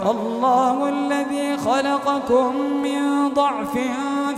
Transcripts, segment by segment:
الله الذي خلقكم من ضعف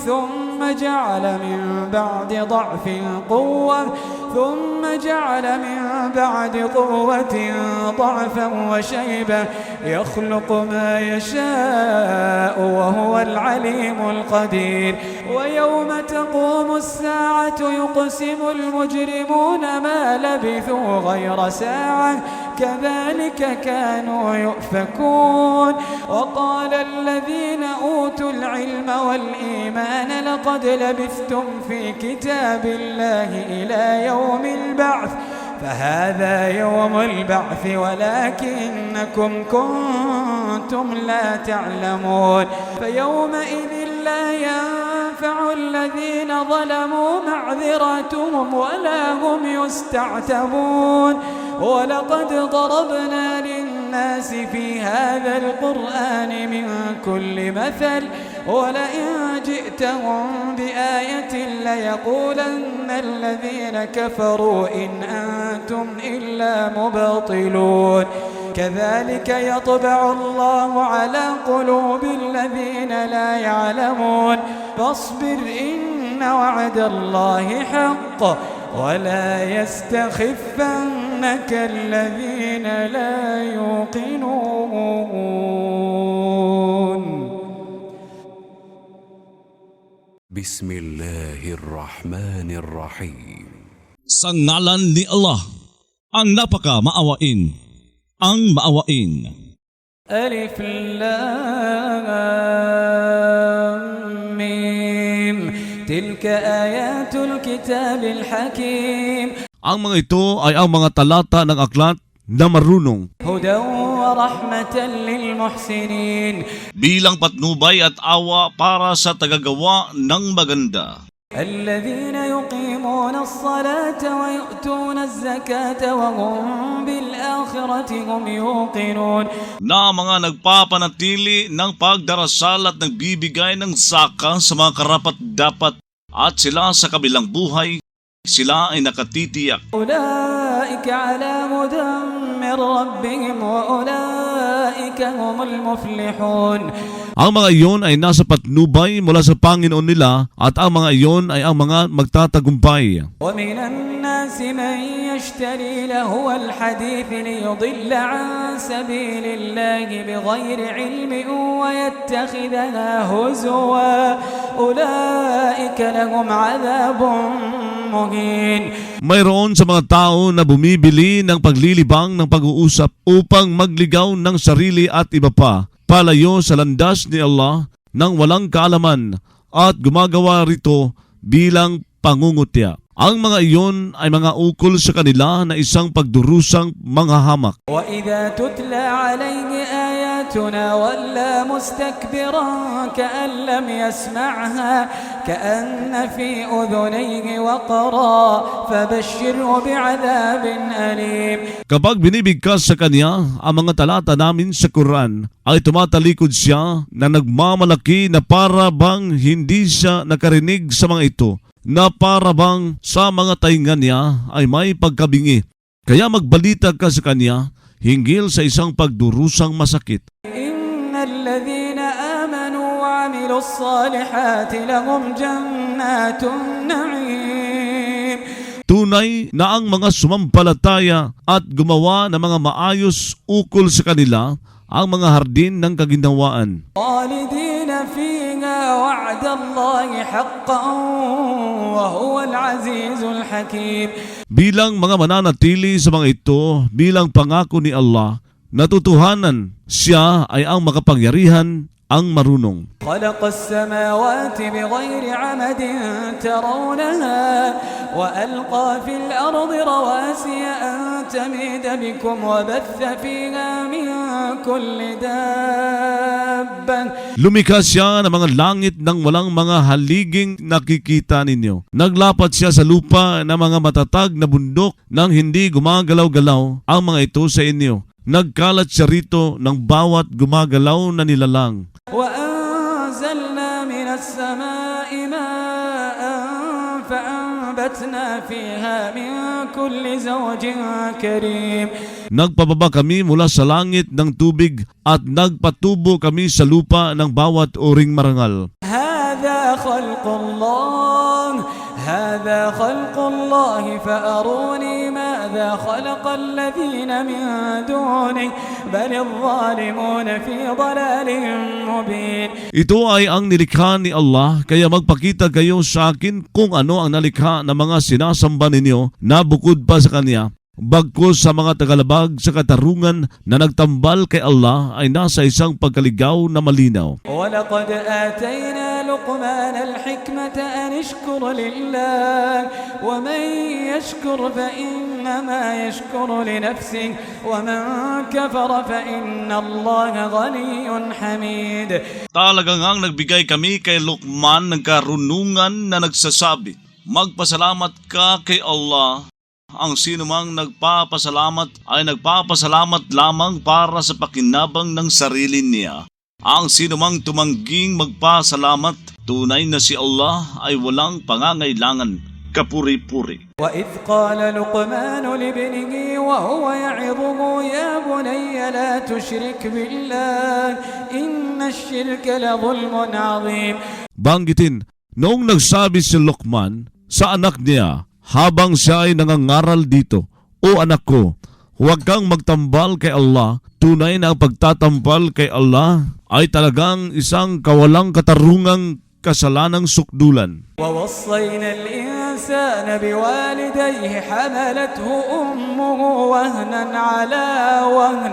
ثم جعل من بعد ضعف قوة ثم جعل من بعد قوة ضعفا وشيبة يخلق ما يشاء وهو العليم القدير ويوم تقوم الساعة يقسم المجرمون ما لبثوا غير ساعة كذلك كانوا يؤفكون وقال الذين أوتوا العلم والإيمان لقد لبثتم في كتاب الله إلى يوم البعث فهذا يوم البعث ولكنكم كنتم لا تعلمون فيومئذ لا ينفع الذين ظلموا معذرتهم ولا هم يستعتبون ولقد ضربنا للناس في هذا القرآن من كل مثل ولئن جئتهم بآية ليقولن الذين كفروا إن أنتم إلا مبطلون كذلك يطبع الله على قلوب الذين لا يعلمون فاصبر إن وعد الله حق ولا يستخفنك الذين لا يوقنون بسم الله الرحمن الرحيم Sa ngalan ni Allah, ang napaka-maawain, ang maawain. ألف لام ميم تلك آيات الكتاب الحكيم Ang mga ito ay ang mga talata ng aklat na marunong. هدى ورحمة للمحسنين Bilang patnubay at awa para sa tagagawa ng maganda. الذين يقيمون الصلاة ويؤتون الزكاة وهم بالآخرة هم يوقنون Na mga nagpapanatili ng pagdarasal at nagbibigay ng saka sa mga karapat-dapat at sila sa kabilang buhay, sila ay nakatitiyak. أولئك على هدى من ربهم وأولئك هم المفلحون Ang mga iyon ay nasa patnubay mula sa Panginoon nila at ang mga iyon ay ang mga magtatagumpay. ومن الناس من يشتري لهو الحديث ليضل عن سبيل الله بغير علم ويتخذها هزوا أولئك لهم عذاب مهين Mayroon sa mga tao na bumibili ng paglilibang ng pag-uusap upang magligaw ng sarili at iba pa, palayo sa landas ni Allah ng walang kaalaman at gumagawa rito bilang pangungutya. Ang mga iyon ay mga ukol sa kanila na isang pagdurusang manghahamak. وإذا تتلى عليه آياتنا ولى مستكبرا كأن لم يسمعها كأن في أذنيه وقرا فبشره بعذاب أليم Kapag binibigkas sa kanya ang mga talata namin sa Quran, ay tumatalikod siya na nagmamalaki na para bang hindi siya nakarinig sa mga ito, na para bang sa mga tainga niya ay may pagkabingi. Kaya magbalita ka sa kanya hinggil sa isang pagdurusang masakit. إن الذين آمنوا وعملوا الصالحات لهم جنات النعيم Tunay na ang mga sumampalataya at gumawa ng mga maayos ukol sa kanila ang mga hardin ng kaginhawaan. خالدين فيها وعد الله حقا وهو العزيز الحكيم Bilang mga mananatili sa mga ito bilang pangako ni Allah, natutuhanan siya ay ang makapangyarihan, ang marunong. خلق السماوات بغير عمد ترونها وألقى في الأرض رواسي أن تميد بكم وبث فيها من كل دابة Lumikha siya ng mga langit ng walang mga haliging nakikita ninyo. Naglapat siya sa lupa ng mga matatag na bundok nang hindi gumagalaw-galaw ang mga ito sa inyo. Nagkalat siya rito ng bawat gumagalaw na nilalang. وأنزلنا من السماء ماء فأنبتنا وأنبتنا فيها من كل زوج كريم. Nagpababa kami mula sa langit ng tubig at nagpatubo kami sa lupa ng bawat uring marangal. هذا خلق الله فأروني ماذا خلق الذين من دونه بل الظالمون في ضلال مبين. Ito ay ang nilikha ni Allah, kaya magpakita kayo sa akin kung ano ang nalikha ng mga sinasamba ninyo na bukod pa sa Kanya. Bagkus sa mga tagalabag sa katarungan na nagtambal kay Allah ay nasa isang pagkaligaw na malinaw. وَلَقَدْ آتَيْنَا لُقْمَانَ الْحِكْمَةَ أَنِ اشْكُرْ لِلَّهِ وَمَنْ يَشْكُرْ فَإِنَّمَا يَشْكُرُ لِنَفْسِهِ وَمَنْ كَفَرَ فَإِنَّ اللَّهَ غَنِيٌّ حَمِيدٌ. Talagang ang nagbigay kami kay Luqman ng karunungan na nagsasabi, magpasalamat ka kay Allah. Ang sinumang nagpapasalamat ay nagpapasalamat lamang para sa pakinabang ng sarili niya. Ang sinumang tumangging magpasalamat, tunay na si Allah ay walang pangangailangan, kapuri-puri. وَإِذْ قَالَ لُقْمَانُ لِابْنِهِ وَهُوَ يَعِظُهُ يَا بُنَيَّ لَا تُشْرِكْ بِاللَّهِ إِنَّ الشِّرْكَ لَظُلْمٌ عَظِيمٌ. Banggitin, noong nagsabi si Luqman sa anak niya, habang siya ay nangangaral dito, O anak ko, huwag kang magtambal kay Allah. Tunay na ang pagtatambal kay Allah ay talagang isang kawalang katarungang kasalanang sukdulan. وَوَصَّيْنَا الْإِنسَانَ بِوَالِدَيْهِ حَمَلَتْهُ أُمُّهُ وَهْنًا عَلَى وَهْنٍ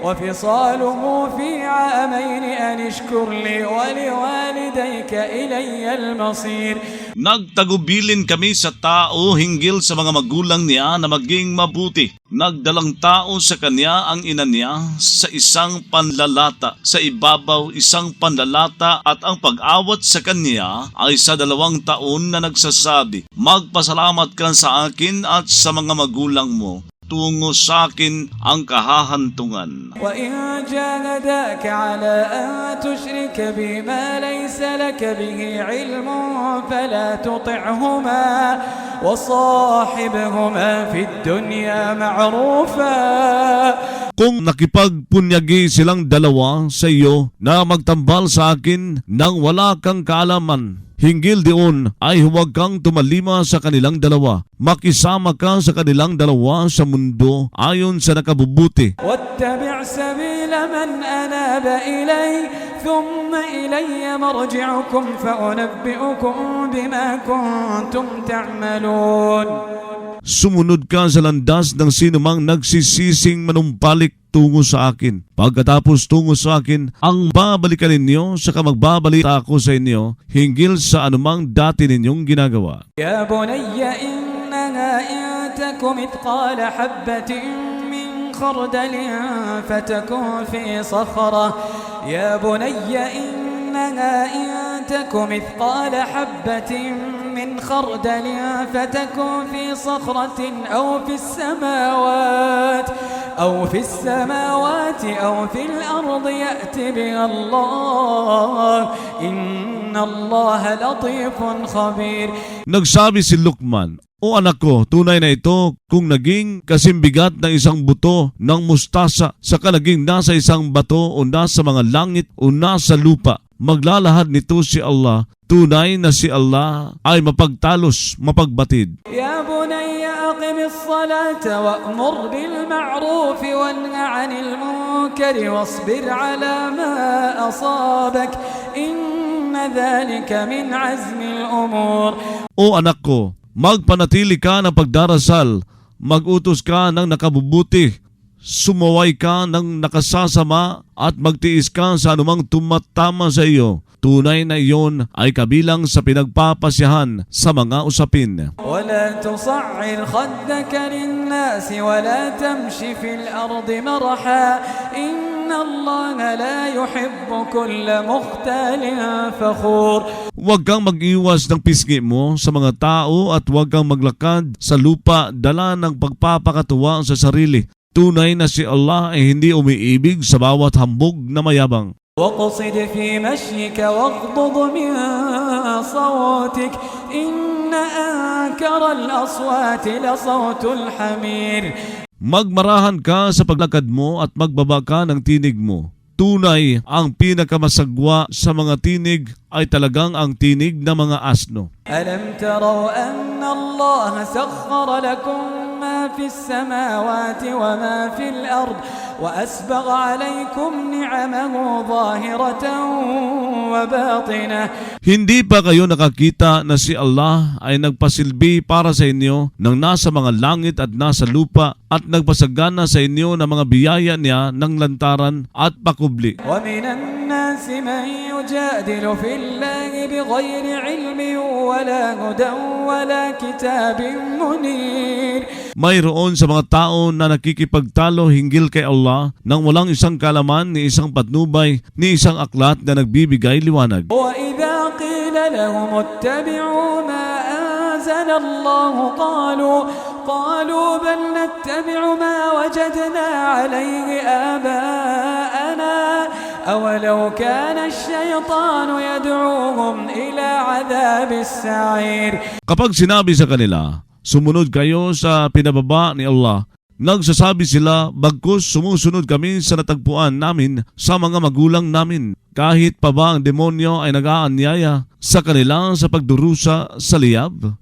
وفصاله في عامين أن اشكر لي ولوالديك إلي المصير. Nagtagubilin kami sa tao hinggil sa mga magulang niya na maging mabuti. Nagdalang tao sa kanya ang ina niya sa isang panlalata, sa ibabaw isang panlalata, at ang pag-awat sa kanya ay sa 2 taon na nagsasabi, magpasalamat ka sa akin at sa mga magulang mo. Tungo sa akin ang kahahantungan. وَإِنْ جَاهَدَاكَ عَلَىٰ أَنْ تُشْرِكَ بِي مَا لَيْسَ لَكَ بِهِ عِلْمٌ فَلَا تُطِعْهُمَا وَصَاحِبْهُمَا فِي الدُّنْيَا مَعْرُوفًا. Kung nakipagpunyagi silang dalawa sa iyo na magtambal sa akin nang wala kang kaalaman, hinggil diyon ay huwag kang tumalima sa kanilang dalawa. Makisama ka sa kanilang dalawa sa mundo ayon sa nakabubuti. وَاتَّبِعْ سَبِيلَ مَنْ أَنَابَ إِلَيَّ ثُمَّ إِلَيَّ مَرْجِعُكُمْ فَأُنَبِّئُكُمْ بِمَا كُنْتُمْ تَعْمَلُونَ. Sumunod ka sa landas ng sinumang nagsisising manumpalik tungo sa akin. Pagkatapos tungo sa akin, ang babalikan ninyo, saka magbabalik ako sa inyo hinggil sa anumang dati ninyong ginagawa. يا بني إنها إن تك مثقال حبة من خردل فتكن في صخرة يا بني إنها إن تك مثقال حبة من خردل فتكن في صخرة أو في السماوات أو في الأرض يأت بها الله إن الله لطيف خبير. Nagsabi si Luqman, O anak ko, tunay na ito kung naging kasimbigat ng isang buto ng mustasa, saka naging nasa isang bato o nasa mga langit o nasa lupa. Maglalahad nito si Allah. Tunay na si Allah ay mapagtalos, mapagbatid. يا بني أقم الصلاة وأمر بالمعروف وانه عن المنكر واصبر على ما أصابك إن ذلك من عزم الأمور. O anak ko, magpanatili ka ng pagdarasal, magutos ka ng nakabubuti, sumaway ka ng nakasasama at magtiis ka sa anumang tumatama sa iyo. Tunay na iyon ay kabilang sa pinagpapasyahan sa mga usapin. ولا تصعر خدك للناس ولا تمش في الأرض مرحا إن الله لا يحب كل مختال فخور. Huwag kang mag-iwas ng pisngi mo sa mga tao at huwag kang maglakad sa lupa dala ng pagpapakatuwa sa sarili. Tunay na si Allah ay hindi umiibig sa bawat hambog na mayabang. واقصد في مشيك واغضض من صوتك إن أنكر الأصوات لصوت الحمير. Magmarahan ka sa paglakad mo at magbaba ka ng tinig mo. Tunay, ang pinakamasagwa sa mga tinig ay talagang ang tinig ng mga asno. ألم تروا أن الله سخر لكم ما في السماوات وما في الأرض وأسبغ عليكم نعمه ظاهرة وباطنة. Hindi pa kayo nakakita na si Allah ay nagpasilbi para sa inyo ng nasa mga langit at nasa lupa at nagpasagana sa inyo ng mga biyaya niya ng lantaran at pakubli. ومن الناس من يجادل في الله بغير علم ولا هدى ولا كتاب منير. Mayroon sa mga tao na nakikipagtalo hinggil kay Allah nang walang isang kalaman ni isang patnubay ni isang aklat na nagbibigay liwanag. وإذا قيل لهم اتبعوا ما أنزل الله قالوا بل نتبع ما وجدنا عليه آباءنا أولو كان الشيطان يدعوهم إلى عذاب السعير. Kapag sinabi sa kanila, sumunod kayo sa pinababa ni Allah, nagsasabi sila, bagkus sumusunod kami sa natagpuan namin sa mga magulang namin. Kahit pa ba ang demonyo ay nag-aanyaya sa kanila sa pagdurusa sa liyab?